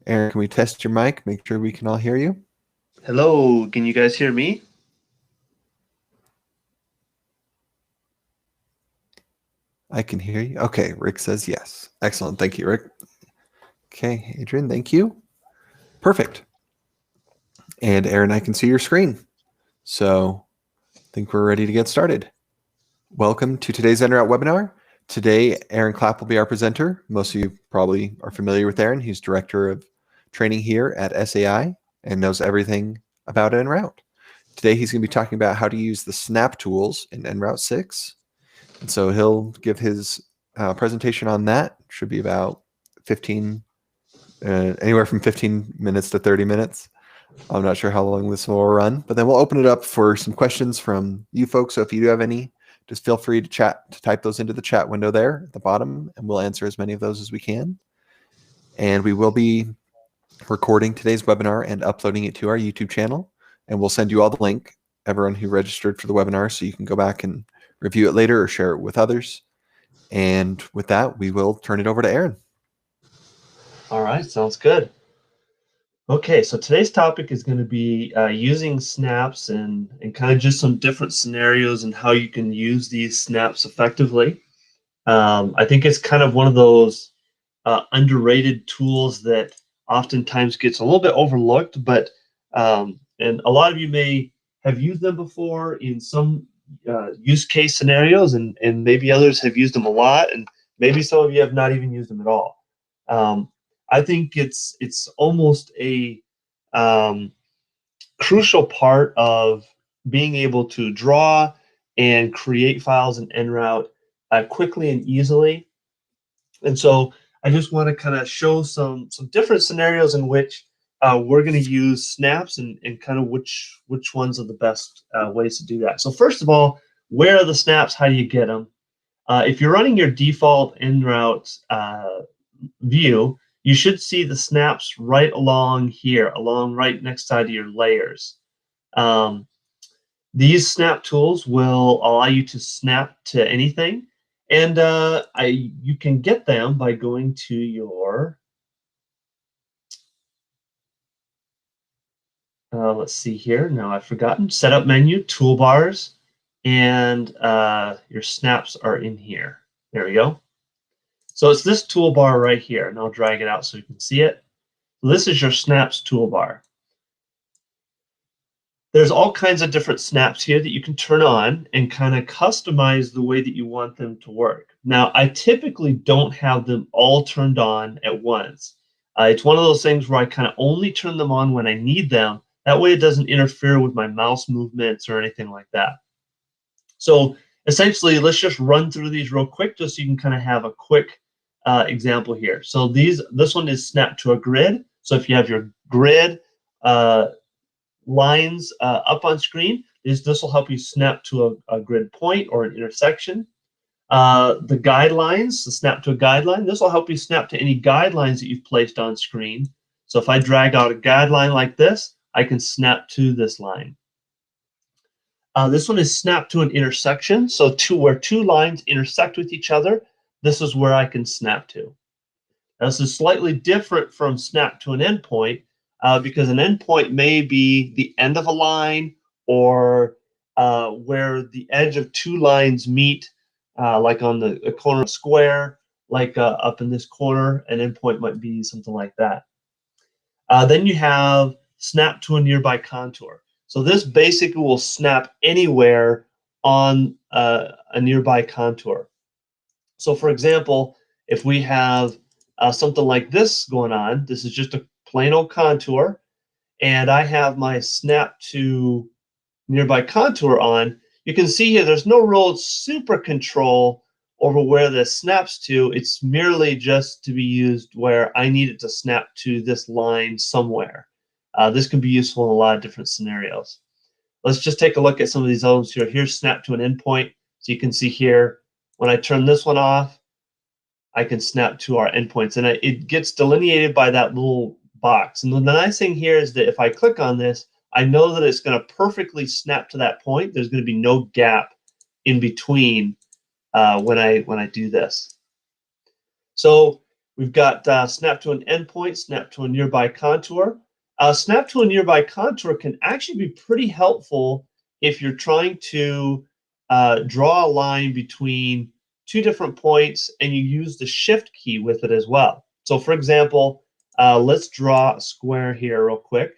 Aaron, can we test your mic? Make sure we can all hear you. Hello, can you guys hear me? I can hear you. Okay, Rick says yes. Excellent. Thank you, Rick. Okay, Adrian, thank you. Perfect. And Aaron, I can see your screen. So I think we're ready to get started. Welcome to today's EnRoute webinar. Today, Aaron Clapp will be our presenter. Most of you probably are familiar with Aaron. He's Director of Training here at SAI and knows everything about EnRoute. Today, he's going to be talking about how to use the snap tools in EnRoute 6. And so he'll give his presentation on that. Should be about 15, anywhere from 15 minutes to 30 minutes. I'm not sure how long this will run, but then we'll open it up for some questions from you folks. So if you do have any, just feel free to type those into the chat window there at the bottom, and we'll answer as many of those as we can. And we will be recording today's webinar and uploading it to our YouTube channel, and we'll send you all the link, everyone who registered for the webinar, so you can go back and review it later or share it with others. And with that, we will turn it over to Aaron. All right, sounds good. Okay, so today's topic is going to be using snaps and kind of just some different scenarios and how you can use these snaps effectively. I think it's kind of one of those underrated tools that oftentimes gets a little bit overlooked, but and a lot of you may have used them before in some use case scenarios, and maybe others have used them a lot, and maybe some of you have not even used them at all. Um, I think it's almost a um, crucial part of being able to draw and create files in EnRoute quickly and easily. And so I just want to kind of show some different scenarios in which we're going to use snaps and kind of which ones are the best ways to do that. So first of all, where are the snaps? How do you get them? If you're running your default EnRoute view, you should see the snaps right along here, along right next side of your layers. Um, these snap tools will allow you to snap to anything, and you can get them by going to your, let's see here, now I've forgotten, setup menu, toolbars, and your snaps are in here. There we go. So it's this toolbar right here, and I'll drag it out so you can see it. This is your snaps toolbar. There's all kinds of different snaps here that you can turn on and kind of customize the way that you want them to work. Now, I typically don't have them all turned on at once. It's one of those things where I kind of only turn them on when I need them. That way it doesn't interfere with my mouse movements or anything like that. So essentially, let's just run through these real quick just so you can kind of have a quick example here. So this one is snap to a grid. So if you have your grid lines up on screen, this will help you snap to a grid point or an intersection. The guidelines, the snap to a guideline, this will help you snap to any guidelines that you've placed on screen. So if I drag out a guideline like this, I can snap to this line. This one is snap to an intersection. So where two lines intersect with each other, this is where I can snap to. Now, this is slightly different from snap to an endpoint because an endpoint may be the end of a line or where the edge of two lines meet, like on the corner of a square, like up in this corner. An endpoint might be something like that. Then you have snap to a nearby contour. So this basically will snap anywhere on a nearby contour. So for example, if we have something like this going on, this is just a plain old contour, and I have my snap to nearby contour on, you can see here there's no real super control over where this snaps to. It's merely just to be used where I need it to snap to this line somewhere. This can be useful in a lot of different scenarios. Let's just take a look at some of these others here. Here's snap to an endpoint. So you can see here, when I turn this one off, I can snap to our endpoints, and it gets delineated by that little box. And the nice thing here is that if I click on this, I know that it's going to perfectly snap to that point. There's going to be no gap in between when I do this. So We've got snap to an endpoint, snap to a nearby contour. Snap to a nearby contour can actually be pretty helpful if you're trying to draw a line between two different points and you use the shift key with it as well. So for example, let's draw a square here real quick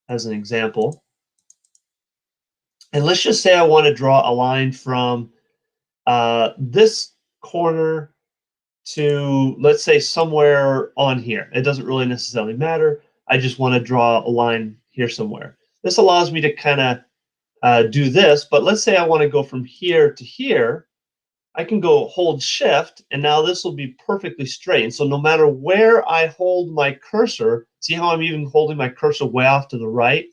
as an example. And let's just say I want to draw a line from this corner to, let's say, somewhere on here. It doesn't really necessarily matter. I just want to draw a line here somewhere. This allows me to kind of do this, but let's say I want to go from here to here. I can go hold shift, and now this will be perfectly straight. And so no matter where I hold my cursor, see how I'm even holding my cursor way off to the right?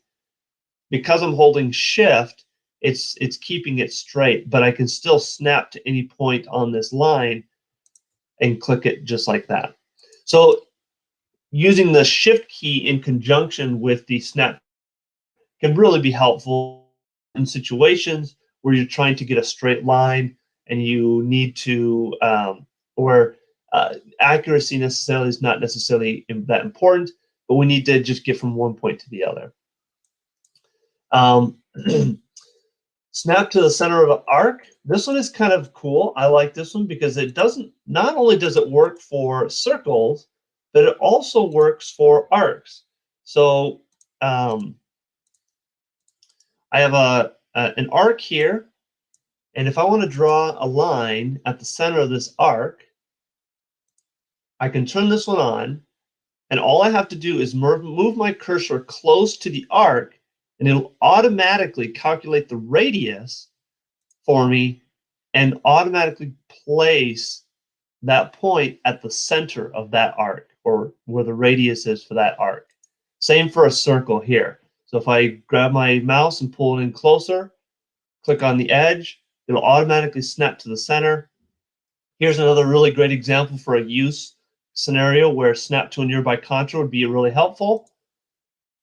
Because I'm holding shift, it's keeping it straight, but I can still snap to any point on this line and click it just like that. So using the shift key in conjunction with the snap can really be helpful in situations where you're trying to get a straight line and you need to, or accuracy necessarily is not necessarily that important, but we need to just get from one point to the other. Snap to the center of an arc. This one is kind of cool. I like this one because it doesn't, not only does it work for circles, but it also works for arcs. So I have an arc here, and if I want to draw a line at the center of this arc, I can turn this one on, and all I have to do is move my cursor close to the arc, and it'll automatically calculate the radius for me and automatically place that point at the center of that arc, or where the radius is for that arc. Same for a circle here. So if I grab my mouse and pull it in closer, click on the edge, it'll automatically snap to the center. Here's another really great example for a use scenario where snap to a nearby contour would be really helpful.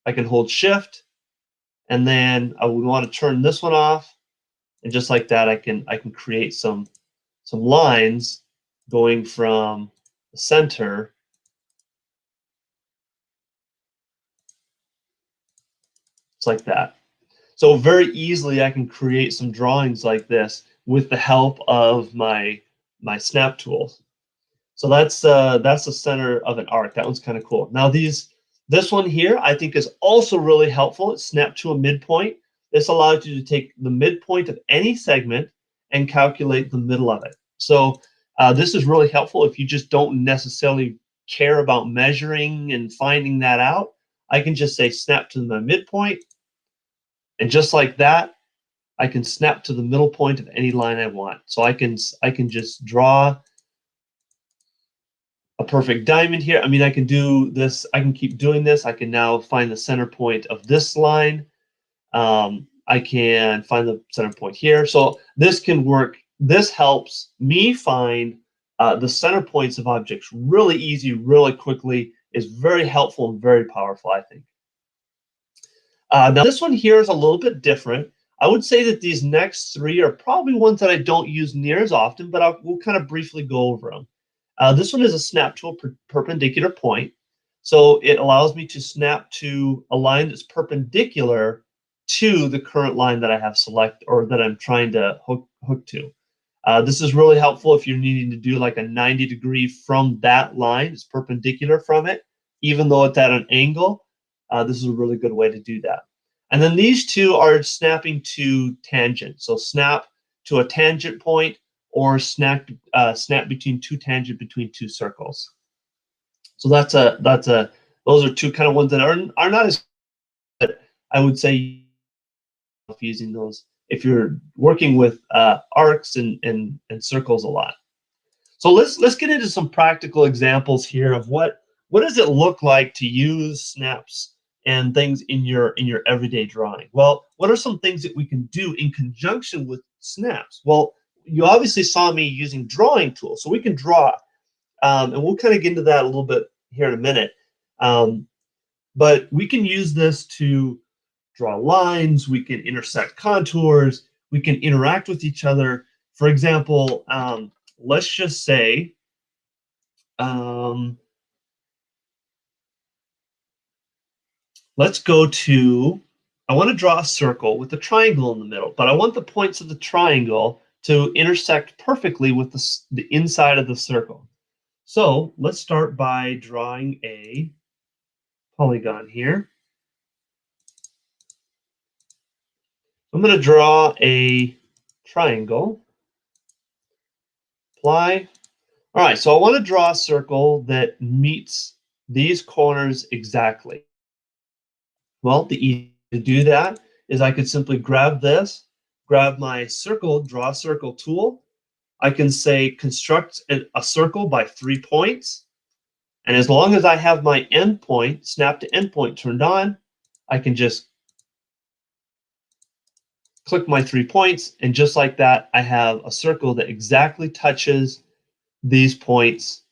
I can hold shift, and then I would want to turn this one off, and just like that, I can create some lines going from the center just like that. So very easily, I can create some drawings like this with the help of my snap tools. So that's the center of an arc. That one's kind of cool. Now this one here, I think, is also really helpful. It's snap to a midpoint. This allows you to take the midpoint of any segment and calculate the middle of it. So this is really helpful if you just don't necessarily care about measuring and finding that out. I can just say snap to the midpoint, and just like that, I can snap to the middle point of any line I want. So I can just draw a perfect diamond here. I mean, I can do this. I can keep doing this. I can now find the center point of this line. I can find the center point here. So this can work. This helps me find the center points of objects really easy, really quickly. Is very helpful and very powerful, I think. Now this one here is a little bit different. I would say that these next three are probably ones that I don't use near as often, but we'll kind of briefly go over them. This one is a snap to a perpendicular point. So it allows me to snap to a line that's perpendicular to the current line that I have selected or that I'm trying to hook to. This is really helpful if you're needing to do like a 90-degree from that line. It's perpendicular from it, even though it's at an angle. This is a really good way to do that. And then these two are snapping to tangent. So snap to a tangent point, or snap between two tangent between two circles. So those are two kind of ones that are not as good. I would say using those if you're working with arcs and circles a lot. So let's get into some practical examples here of what does it look like to use snaps and things in your everyday drawing. Well, what are some things that we can do in conjunction with snaps? Well, you obviously saw me using drawing tools, so we can draw, and we'll kind of get into that a little bit here in a minute. But we can use this to draw lines, we can intersect contours, we can interact with each other. For example, let's just say Let's go to, I want to draw a circle with a triangle in the middle, but I want the points of the triangle to intersect perfectly with the inside of the circle. So let's start by drawing a polygon here. I'm going to draw a triangle. Apply. All right, so I want to draw a circle that meets these corners exactly. Well, the easy way to do that is I could simply grab this, grab my circle, draw a circle tool. I can say construct a circle by 3 points. And as long as I have my endpoint, snap to endpoint turned on, I can just click my 3 points. And just like that, I have a circle that exactly touches these points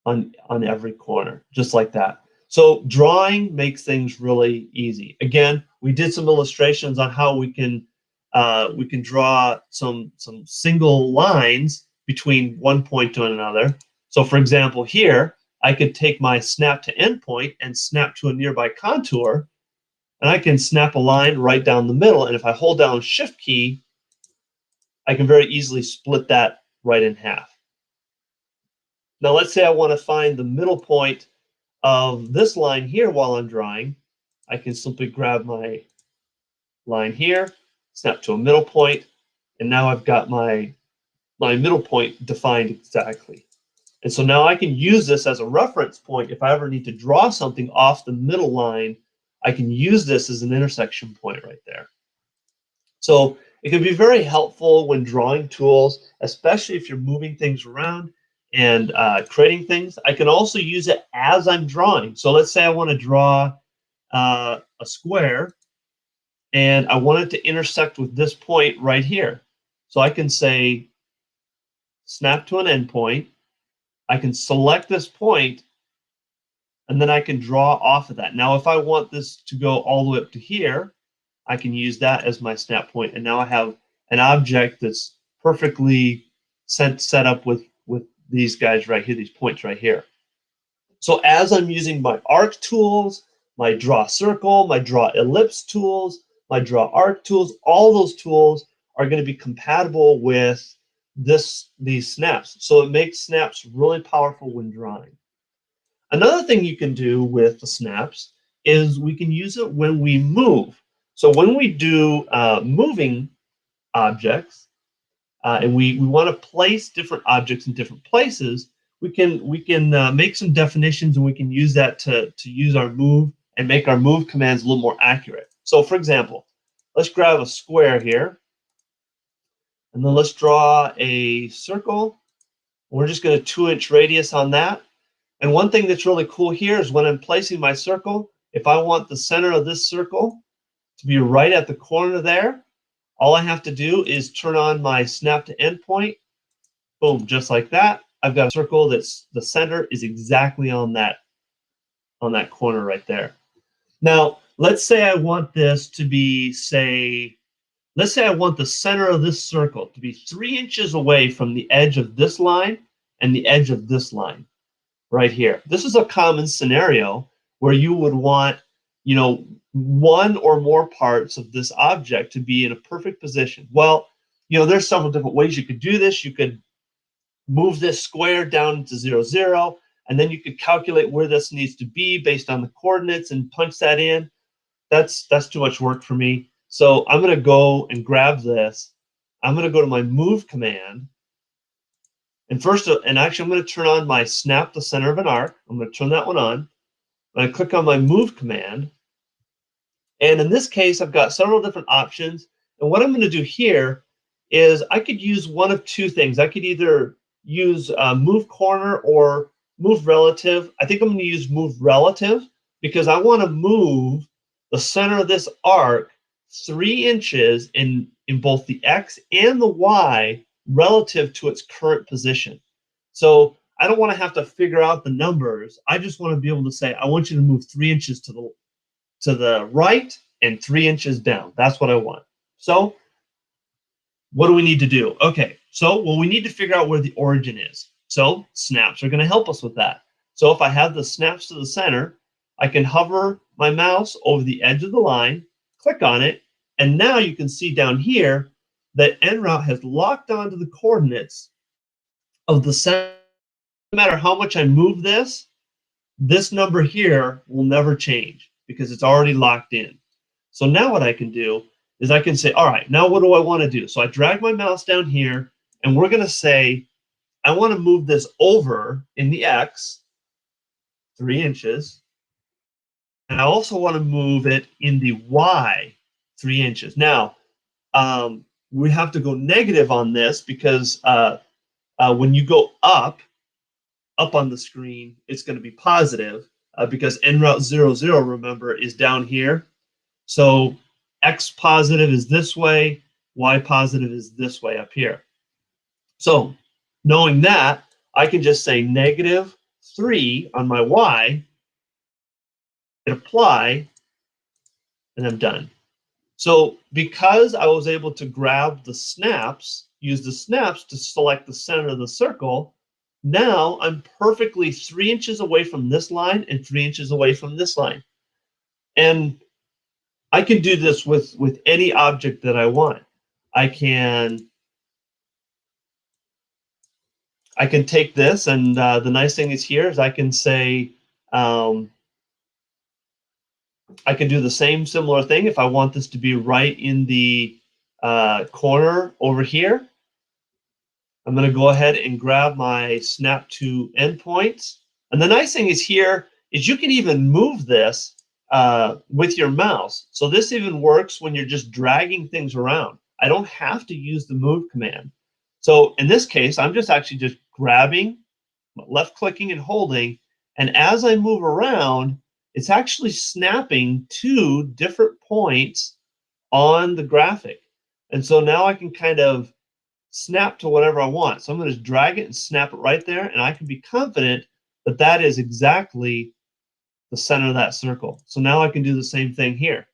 on every corner, just like that. So drawing makes things really easy. Again, we did some illustrations on how we can draw some single lines between one point to another. So for example, here, I could take my snap to endpoint and snap to a nearby contour, and I can snap a line right down the middle. And if I hold down Shift key, I can very easily split that right in half. Now let's say I want to find the middle point of this line here while I'm drawing. I can simply grab my line here, snap to a middle point, and now I've got my middle point defined exactly. And so now I can use this as a reference point. If I ever need to draw something off the middle line, I can use this as an intersection point right there. So it can be very helpful when drawing tools, especially if you're moving things around and creating things. I can also use it as I'm drawing. So let's say I want to draw a square, and I want it to intersect with this point right here. So I can say snap to an endpoint. I can select this point, and then I can draw off of that. Now, if I want this to go all the way up to here, I can use that as my snap point, and now I have an object that's perfectly set up with these guys right here, these points right here. So as I'm using my arc tools, my draw circle, my draw ellipse tools, my draw arc tools, all those tools are going to be compatible with these snaps. So it makes snaps really powerful when drawing. Another thing you can do with the snaps is we can use it when we move. So when we do moving objects, and we want to place different objects in different places, we can make some definitions, and we can use that to use our move and make our move commands a little more accurate. So for example, let's grab a square here, and then let's draw a circle. We're just going to 2-inch radius on that. And one thing that's really cool here is when I'm placing my circle, if I want the center of this circle to be right at the corner there, all I have to do is turn on my snap to endpoint. Boom, just like that. I've got a circle that's the center is exactly on that corner right there. Now, let's say I want this to be, let's say I want the center of this circle to be 3 inches away from the edge of this line and the edge of this line right here. This is a common scenario where you would want, one or more parts of this object to be in a perfect position. Well, there's several different ways you could do this. You could move this square down to 0, 0, and then you could calculate where this needs to be based on the coordinates and punch that in. That's too much work for me. So I'm going to go and grab this. I'm going to go to my move command. And actually, I'm going to turn on my snap the center of an arc. I'm going to turn that one on. I click on my move command. And in this case, I've got several different options. And what I'm going to do here is I could use one of two things. I could either use move corner or move relative. I think I'm going to use move relative because I want to move the center of this arc 3 inches in both the X and the Y relative to its current position. So I don't want to have to figure out the numbers. I just want to be able to say, I want you to move 3 inches to the right and 3 inches down. That's what I want. So what do we need to do? Okay, so we need to figure out where the origin is. So snaps are going to help us with that. So if I have the snaps to the center, I can hover my mouse over the edge of the line, click on it, and now you can see down here that EnRoute has locked onto the coordinates of the center. No matter how much I move this number here will never change because it's already locked in. So now what I can do is I can say, all right, now what do I want to do? So I drag my mouse down here, and we're going to say, I want to move this over in the X 3 inches. And I also want to move it in the Y 3 inches. Now, we have to go negative on this because when you go up on the screen, it's going to be positive because EnRoute 00, remember, is down here. So X positive is this way, Y positive is this way up here. So knowing that, I can just say -3 on my Y, hit apply, and I'm done. So because I was able to grab the snaps, use the snaps to select the center of the circle, now I'm perfectly 3 inches away from this line and 3 inches away from this line. And I can do this with any object that I want. I can take this, and the nice thing is here is I can say, I can do the same similar thing if I want this to be right in the corner over here. I'm going to go ahead and grab my snap to endpoints. And the nice thing is here is you can even move this with your mouse. So this even works when you're just dragging things around. I don't have to use the move command. So in this case, I'm just actually just grabbing, left clicking and holding. And as I move around, it's actually snapping to different points on the graphic. And so now I can kind of snap to whatever I want. So I'm going to just drag it and snap it right there, and I can be confident that that is exactly the center of that circle. So now I can do the same thing here.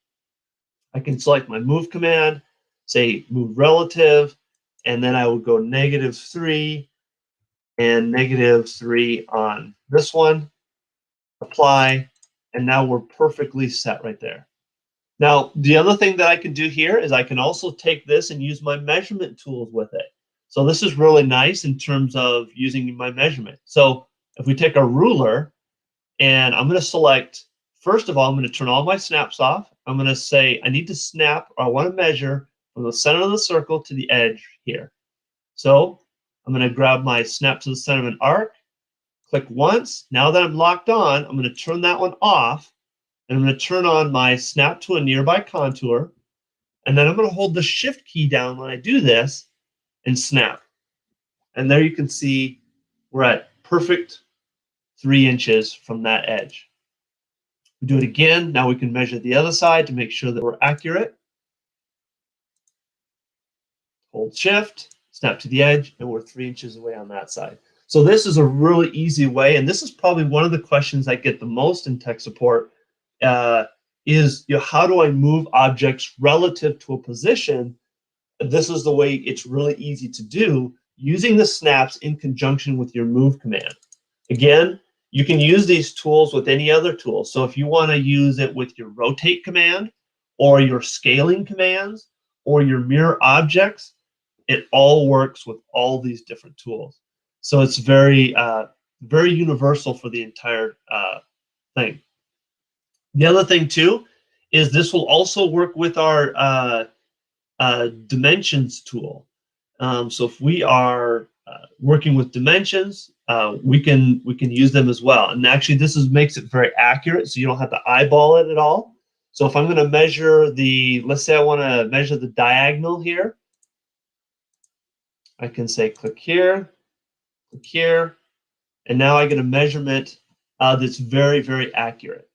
I can select my move command, say move relative, and then I would go -3 and -3 on this one, apply, and now we're perfectly set right there. Now, the other thing that I can do here is I can also take this and use my measurement tools with it. So this is really nice in terms of using my measurement. So if we take a ruler, and I'm going to select, first of all, I'm going to turn all my snaps off. I'm going to say I need to snap, or I want to measure from the center of the circle to the edge here. So I'm going to grab my snap to the center of an arc, click once. Now that I'm locked on, I'm going to turn that one off, and I'm going to turn on my snap to a nearby contour, and then I'm going to hold the shift key down when I do this and snap. And there you can see we're at perfect 3 inches from that edge. We do it again. Now we can measure the other side to make sure that we're accurate. Hold shift, snap to the edge, and we're 3 inches away on that side. So this is a really easy way, and this is probably one of the questions I get the most in tech support, is how do I move objects relative to a position? This is the way it's really easy to do using the snaps in conjunction with your move command. Again, you can use these tools with any other tool. So if you want to use it with your rotate command or your scaling commands or your mirror objects, it all works with all these different tools. So it's very, very universal for the entire thing. The other thing too is this will also work with our dimensions tool. So if we are working with dimensions, we can use them as well. And actually, this makes it very accurate, so you don't have to eyeball it at all. So if I'm going to measure let's say I want to measure the diagonal here, I can say click here, and now I get a measurement that's very, very accurate.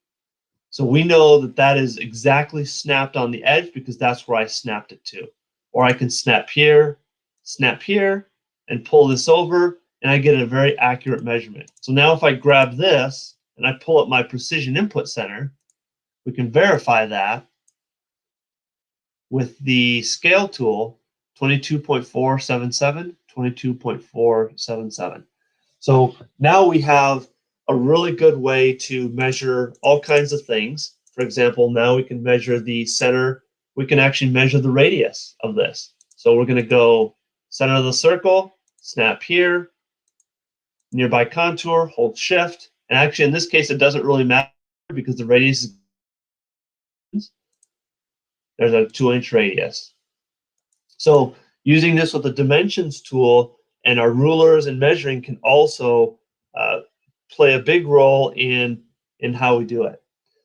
So we know that that is exactly snapped on the edge because that's where I snapped it to. Or I can snap here, and pull this over, and I get a very accurate measurement. So now if I grab this and I pull up my precision input center, we can verify that with the scale tool, 22.477, 22.477. So now we have a really good way to measure all kinds of things. For example, now we can measure the center. We can actually measure the radius of this. So we're going to go center of the circle, snap here, nearby contour, hold shift. And actually, in this case, it doesn't really matter because the radius is, there's a 2-inch radius. So using this with the dimensions tool and our rulers and measuring can also play a big role in how we do it.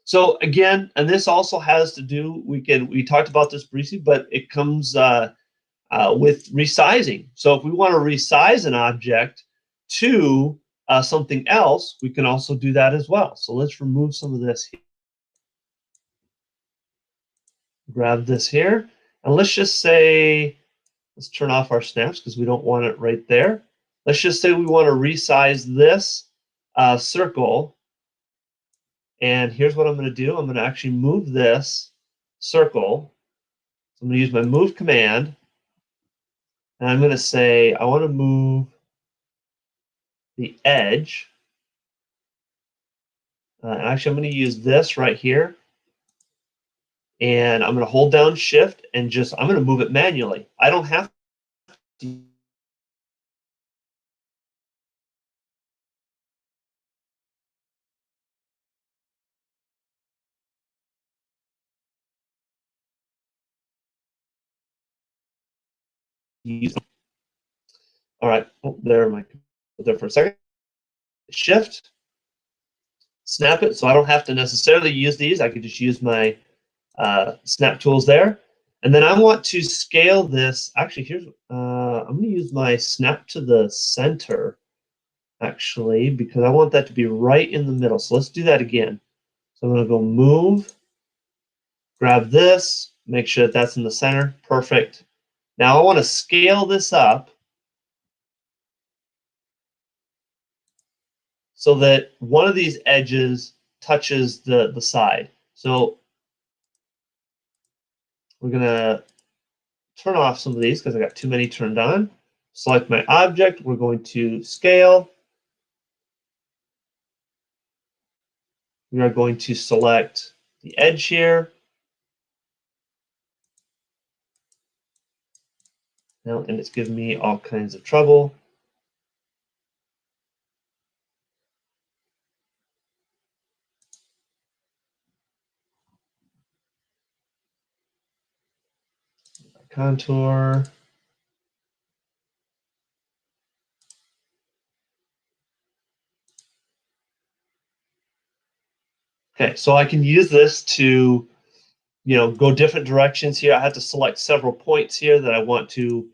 So again, and this also has to do, we talked about this briefly, but it comes with resizing. So if we want to resize an object to something else, we can also do that as well. So let's remove some of this here. Grab this here, and let's just say, let's turn off our snaps because we don't want it right there. Let's just say we want to resize this circle. And here's what I'm going to do. I'm going to actually move this circle. So I'm going to use my move command. And I'm going to say, I want to move the edge. Actually, I'm going to use this right here. And I'm going to hold down shift and just, I'm going to move it manually. I don't have to use. All right, oh, there for a second. Shift, snap it. So I don't have to necessarily use these. I could just use my snap tools there. And then I want to scale this. Actually, here's, I'm going to use my snap to the center, actually, because I want that to be right in the middle. So let's do that again. So I'm going to go move, grab this, make sure that that's in the center. Perfect. Now I want to scale this up so that one of these edges touches the side. So we're going to turn off some of these because I got too many turned on. Select my object. We're going to scale. We are going to select the edge here. Now, and it's giving me all kinds of trouble. Contour. Okay, so I can use this to, go different directions here. I have to select several points here that I want to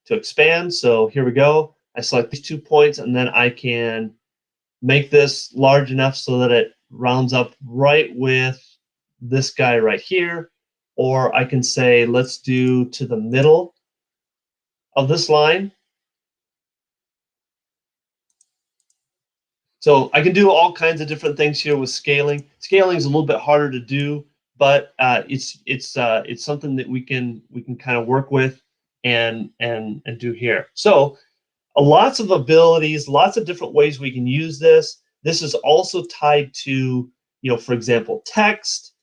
expand. So here we go. I select these 2 points, and then I can make this large enough so that it rounds up right with this guy right here. Or I can say, let's do to the middle of this line. So I can do all kinds of different things here with scaling. Scaling is a little bit harder to do, but it's something that we can kind of work with and do here. So lots of abilities, lots of different ways we can use this. This is also tied to, for example, text.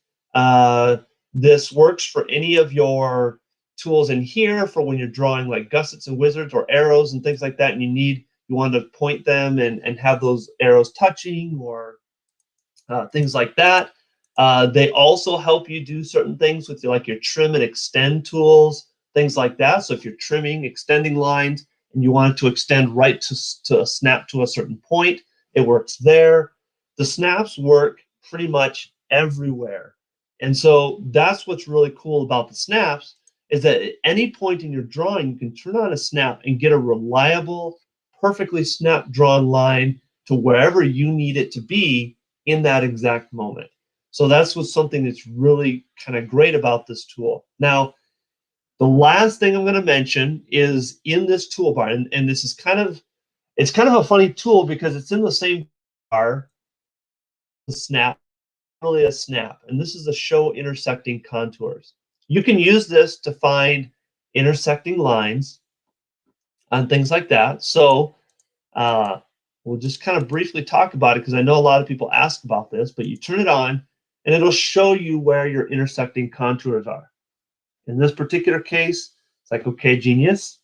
This works for any of your tools in here for when you're drawing like gussets and wizards or arrows and things like that, and you want to point them and have those arrows touching or things like that. They also help you do certain things with like your trim and extend tools, things like that. So if you're trimming, extending lines, and you want it to extend right to a snap to a certain point, it works there. The snaps work pretty much everywhere. And so that's what's really cool about the snaps, is that at any point in your drawing, you can turn on a snap and get a reliable, perfectly snap drawn line to wherever you need it to be in that exact moment. So that's what's something that's really kind of great about this tool. Now, the last thing I'm going to mention is in this toolbar, and this is it's kind of a funny tool because it's in the same bar, the snap, really a snap, and this is the show intersecting contours. You can use this to find intersecting lines and things like that. So We'll just kind of briefly talk about it because I know a lot of people ask about this, but you turn it on and it'll show you where your intersecting contours are. In this particular case, it's like, okay, genius,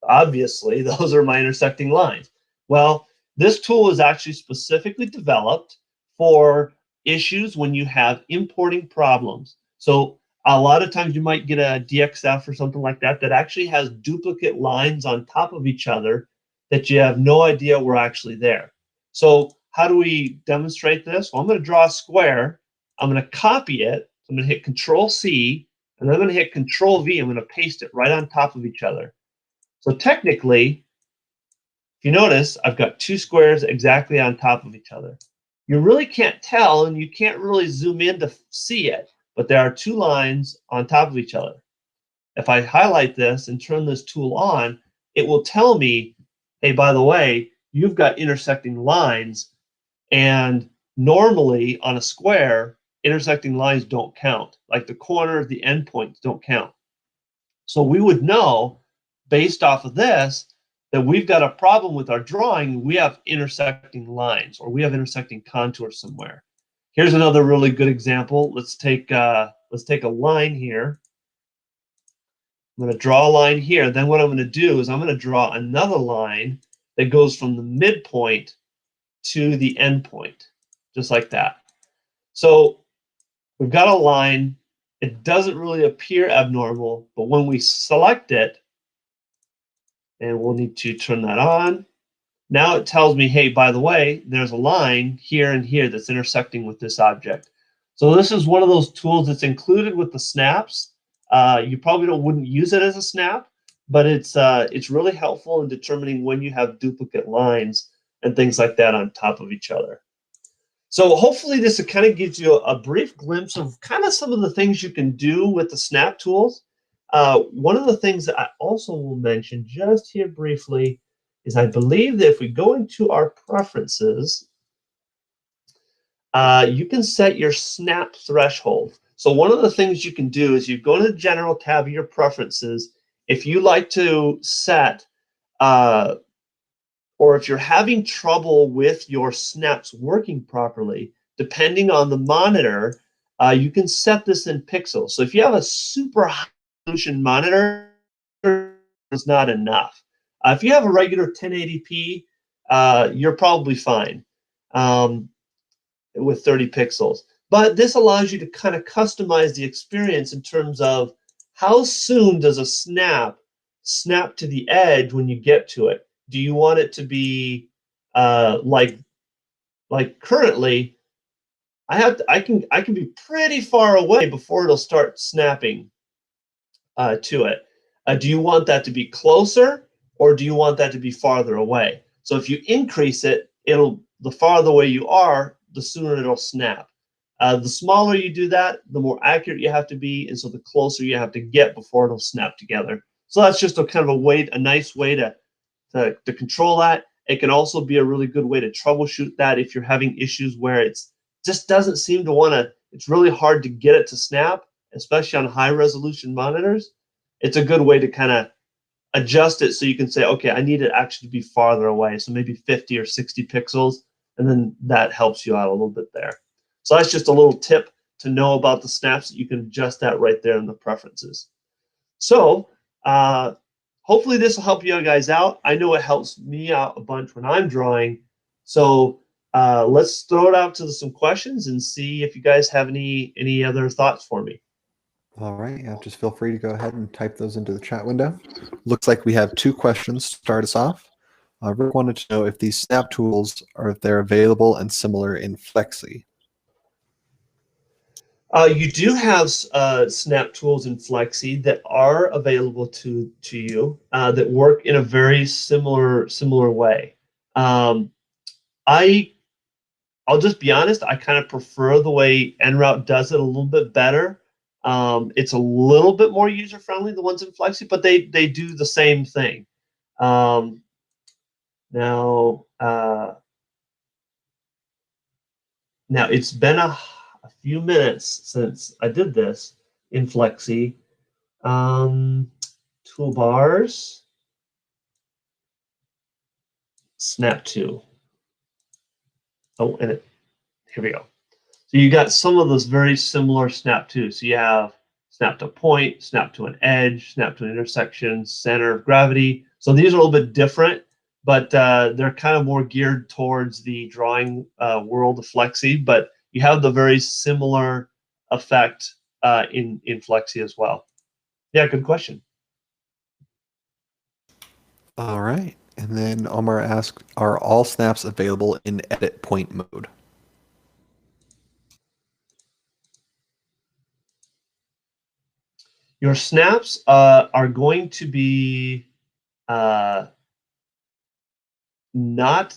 obviously those are my intersecting lines. Well, this tool is actually specifically developed for issues when you have importing problems. So a lot of times you might get a DXF or something like that that actually has duplicate lines on top of each other that you have no idea were actually there. So how do we demonstrate this? Well, I'm going to draw a square. I'm going to copy it. I'm going to hit Control C, and I'm going to hit Control V. I'm going to paste it right on top of each other. So technically, if you notice, I've got two squares exactly on top of each other. You really can't tell, and you can't really zoom in to see it, but there are two lines on top of each other. If I highlight this and turn this tool on, it will tell me, hey, by the way, you've got intersecting lines, and normally on a square, intersecting lines don't count. Like the corners, the endpoints don't count. So we would know, based off of this, that we've got a problem with our drawing. We have intersecting lines, or we have intersecting contours somewhere. Here's another really good example. Let's take a line here. I'm going to draw a line here. Then what I'm going to do is I'm going to draw another line that goes from the midpoint to the end point, just like that. So we've got a line. It doesn't really appear abnormal, but when we select it, and we'll need to turn that on. Now it tells me, hey, by the way, there's a line here and here that's intersecting with this object. So this is one of those tools that's included with the snaps. You probably wouldn't use it as a snap, but it's really helpful in determining when you have duplicate lines and things like that on top of each other. So hopefully this kind of gives you a brief glimpse of kind of some of the things you can do with the snap tools. One of the things that I also will mention just here briefly is I believe that if we go into our preferences, you can set your snap threshold. So one of the things you can do is you go to the General tab of your preferences. If you like to set or if you're having trouble with your snaps working properly, depending on the monitor, you can set this in pixels. So if you have a super high resolution monitor, it's not enough. If you have a regular 1080p, you're probably fine with 30 pixels. But this allows you to kind of customize the experience in terms of how soon does a snap to the edge when you get to it. Do you want it to be like currently? I can be pretty far away before it'll start snapping to it. Do you want that to be closer, or do you want that to be farther away? So if you increase it, the farther away you are, the sooner it'll snap. The smaller you do that, the more accurate you have to be, and so the closer you have to get before it'll snap together. So that's just a nice way to control that. It can also be a really good way to troubleshoot that if you're having issues where it's just doesn't seem to want to, it's really hard to get it to snap, especially on high resolution monitors. It's a good way to kind of adjust it so you can say, okay, I need it actually to be farther away. So maybe 50 or 60 pixels, and then that helps you out a little bit there. So that's just a little tip to know about the snaps that you can adjust that right there in the preferences. So hopefully this will help you guys out. I know it helps me out a bunch when I'm drawing. So let's throw it out to some questions and see if you guys have any other thoughts for me. All right, yeah, just feel free to go ahead and type those into the chat window. Looks like we have two questions to start us off. Rick wanted to know if these snap tools are if they're available and similar in Flexi. You do have snap tools in Flexi that are available to you that work in a very similar way. I'll just be honest, I kind of prefer the way EnRoute does it a little bit better. It's a little bit more user-friendly, the ones in Flexi, but they do the same thing. Now it's been a few minutes since I did this in Flexi. Toolbars. snap to. Oh, and here we go. So you got some of those very similar snap to. So you have snap to point, snap to an edge, snap to an intersection, center of gravity. So these are a little bit different, but they're kind of more geared towards the drawing world of Flexi. But you have the very similar effect in Flexi as well. Yeah, good question. All right. And then Omar asks, are all snaps available in edit point mode? Your snaps are going to be not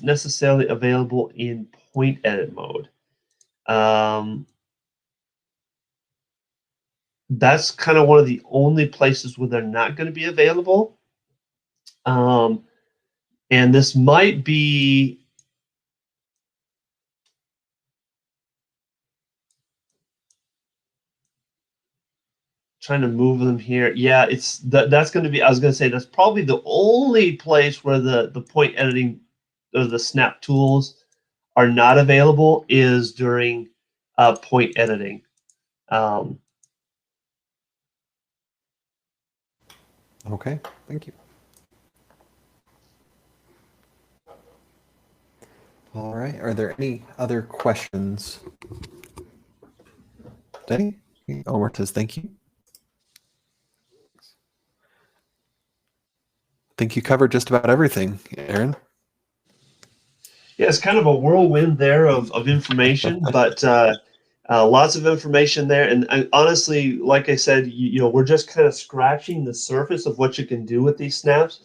necessarily available in point edit mode. That's kind of one of the only places where they're not going to be available. And this might be trying to move them here. Yeah, that's going to be, I was going to say, that's probably the only place where the point editing or the snap tools are not available is during point editing. Okay, thank you. All right. Are there any other questions? Danny? Omar says thank you. I think you covered just about everything, Aaron. Yeah, it's kind of a whirlwind there of information, but lots of information there. And honestly, like I said, we're just kind of scratching the surface of what you can do with these snaps.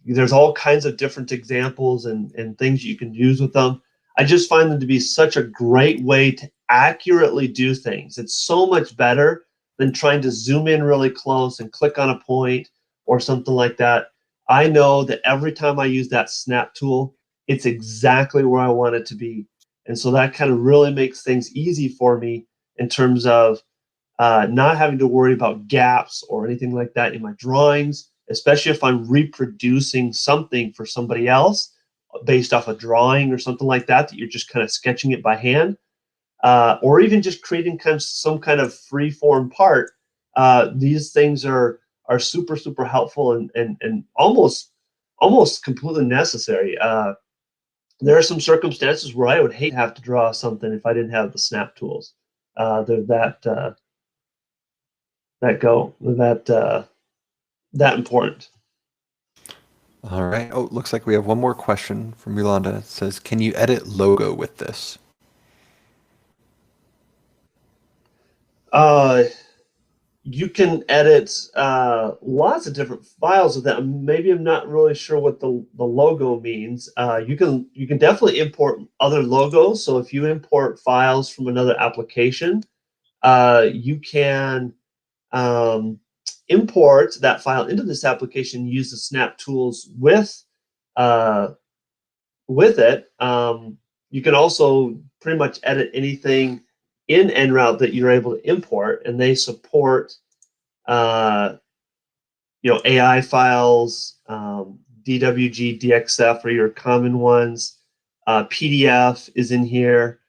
There's all kinds of different examples and things you can use with them. I just find them to be such a great way to accurately do things. It's so much better than trying to zoom in really close and click on a point or something like that. I know that every time I use that snap tool, it's exactly where I want it to be. And so that kind of really makes things easy for me in terms of not having to worry about gaps or anything like that in my drawings, especially if I'm reproducing something for somebody else based off a drawing or something like that, that you're just kind of sketching it by hand, or even just creating kind of some kind of free form part. These things are super, super helpful and almost completely necessary. There are some circumstances where I would hate to have to draw something if I didn't have the snap tools. They're that important. All right. Oh, looks like we have one more question from Yolanda. It says, can you edit logo with this? You can edit lots of different files with that. Maybe I'm not really sure what the logo means. You can definitely import other logos. So if you import files from another application, you can import that file into this application, use the snap tools with it. You can also pretty much edit anything in EnRoute that you're able to import, and they support AI files, DWG, DXF are your common ones. PDF is in here.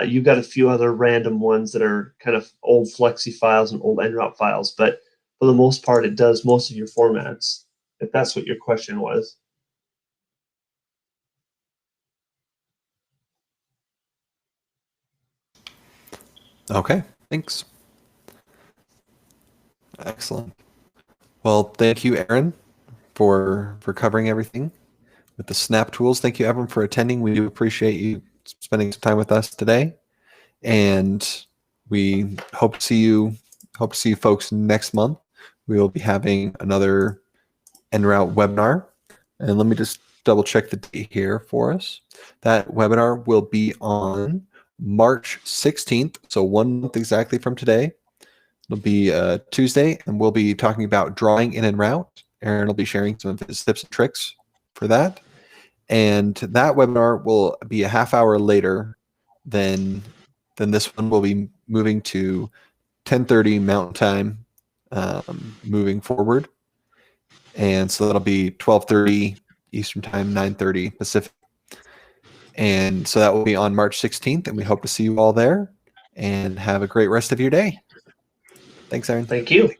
You've got a few other random ones that are kind of old Flexi files and old EnRoute files, but for the most part, it does most of your formats, if that's what your question was. Okay, thanks. Excellent. Well, thank you, Aaron, for covering everything with the snap tools. Thank you, Evan, for attending. We do appreciate you spending some time with us today, and we hope to see you folks next month. We will be having another EnRoute webinar, and let me just double check the date here for us. That webinar will be on March 16th, so 1 month exactly from today. It'll be Tuesday, and we'll be talking about drawing in EnRoute. Aaron will be sharing some of his tips and tricks for that. And that webinar will be a half hour later than this one. Will be moving to 10:30 Mountain Time moving forward. And so that'll be 12:30 Eastern Time, 9:30 Pacific. And so that will be on March 16th, and we hope to see you all there. And have a great rest of your day. Thanks, Aaron. Thank you.